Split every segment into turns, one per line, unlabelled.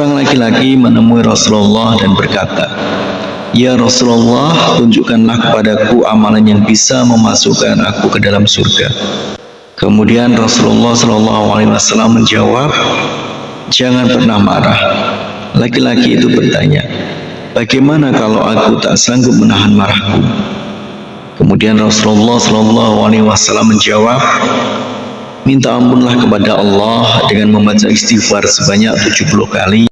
Seorang laki-laki menemui Rasulullah dan berkata, "Ya Rasulullah, tunjukkanlah kepadaku amalan yang bisa memasukkan aku ke dalam surga." Kemudian Rasulullah SAW menjawab, "Jangan pernah marah." Laki-laki itu bertanya, "Bagaimana kalau aku tak sanggup menahan marahku?" Kemudian Rasulullah SAW menjawab, "Minta ampunlah kepada Allah dengan membaca istighfar sebanyak 70 kali."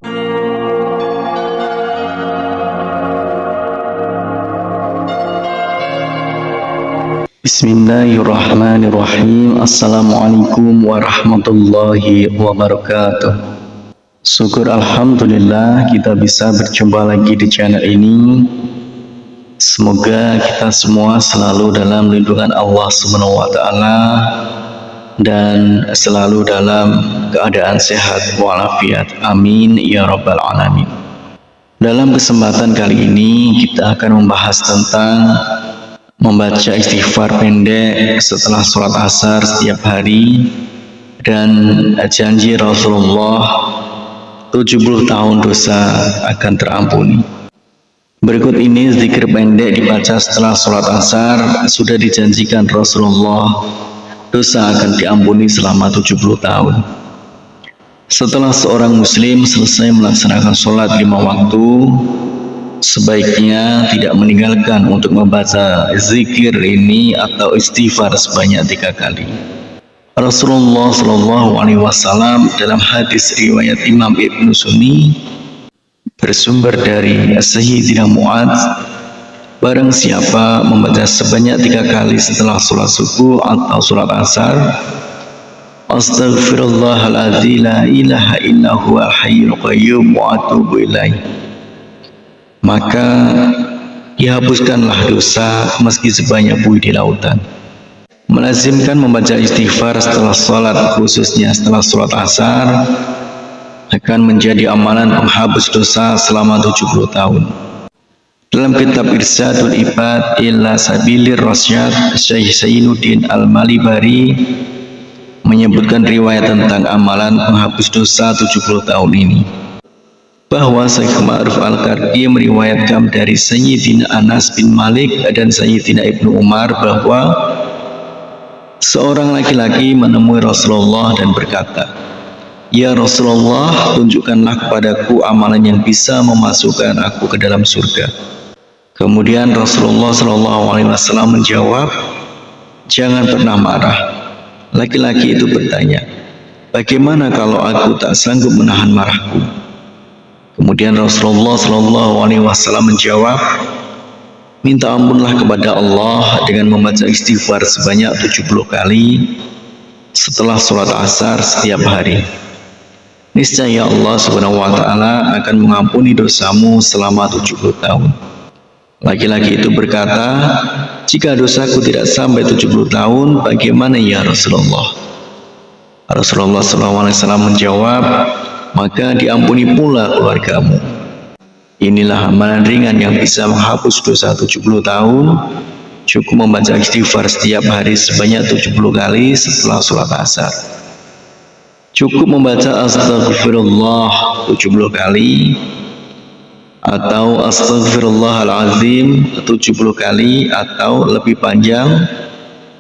Bismillahirrahmanirrahim. Assalamualaikum warahmatullahi wabarakatuh. Syukur alhamdulillah kita bisa berjumpa lagi di channel ini. Semoga kita semua selalu dalam lindungan Allah Subhanahu wa taala dan selalu dalam keadaan sehat walafiat. Amin ya rabbal alamin. Dalam kesempatan kali ini kita akan membahas tentang membaca istighfar pendek setelah sholat asar setiap hari dan janji Rasulullah 70 tahun dosa akan terampuni. Berikut ini zikir pendek dibaca setelah sholat asar. Sudah dijanjikan Rasulullah dosa akan diampuni selama 70 tahun. Setelah seorang muslim selesai melaksanakan sholat 5 waktu, sebaiknya tidak meninggalkan untuk membaca zikir ini atau istighfar sebanyak 3 kali. Rasulullah SAW dalam hadis riwayat Imam Ibnu Sunni bersumber dari Sayyidina Mu'adz, barang siapa membaca sebanyak 3 kali setelah sholat subuh atau sholat asar, Astaghfirullahaladzim la ilaha illa huwal hayyul qayyum wa atubu ilaih, maka dihapuskanlah dosa meski sebanyak buih di lautan. Melazimkan membaca istighfar setelah sholat, khususnya setelah sholat asar, akan menjadi amalan penghapus dosa selama 70 tahun. Dalam kitab Irsyadul Ibad ila Sabilir Rasyad, Syekh Zainuddin Al-Malibari menyebutkan riwayat tentang amalan penghapus dosa 70 tahun ini, bahwa Syekh Ma'ruf Al-Karki meriwayatkan dari Sayyidina Anas bin Malik dan Sayyidina Ibnu Umar bahwa seorang laki-laki menemui Rasulullah dan berkata, "Ya Rasulullah, tunjukkanlah kepadaku amalan yang bisa memasukkan aku ke dalam surga." Kemudian Rasulullah SAW menjawab, "Jangan pernah marah." Laki-laki itu bertanya, "Bagaimana kalau aku tak sanggup menahan marahku?" Kemudian Rasulullah SAW menjawab, "Minta ampunlah kepada Allah dengan membaca istighfar sebanyak 70 kali setelah sholat asar setiap hari. Niscaya Allah Subhanahu wa taala akan mengampuni dosamu selama 70 tahun." Laki-laki itu berkata, "Jika dosaku tidak sampai 70 tahun, bagaimana ya Rasulullah?" Rasulullah SAW menjawab, "Maka diampuni pula keluargamu." Inilah amalan ringan yang bisa menghapus dosa 70 tahun. Cukup membaca istighfar setiap hari sebanyak 70 kali setelah sholat asar. Cukup membaca Astaghfirullah 70 kali atau Astaghfirullahaladzim 70 kali, atau lebih panjang,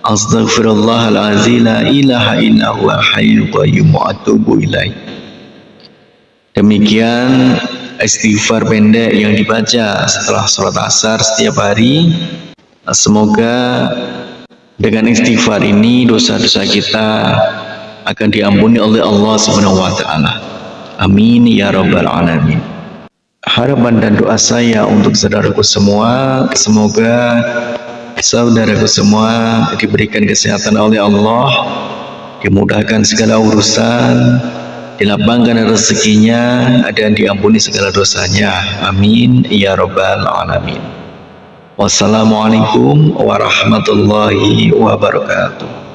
Astaghfirullahaladzim la ilaha illa huwal hayyul qayyum wa atubu ilaih. Demikian istighfar pendek yang dibaca setelah sholat asar setiap hari. Semoga dengan istighfar ini dosa-dosa kita akan diampuni oleh Allah Subhanahu wa taala. Amin ya rabbal alamin. Harapan dan doa saya untuk saudaraku semua, semoga saudaraku semua diberikan kesehatan oleh Allah, dimudahkan segala urusan, dilapangkan rezekinya, dan diampuni segala dosanya. Amin ya rabbal alamin. Wassalamualaikum warahmatullahi wabarakatuh.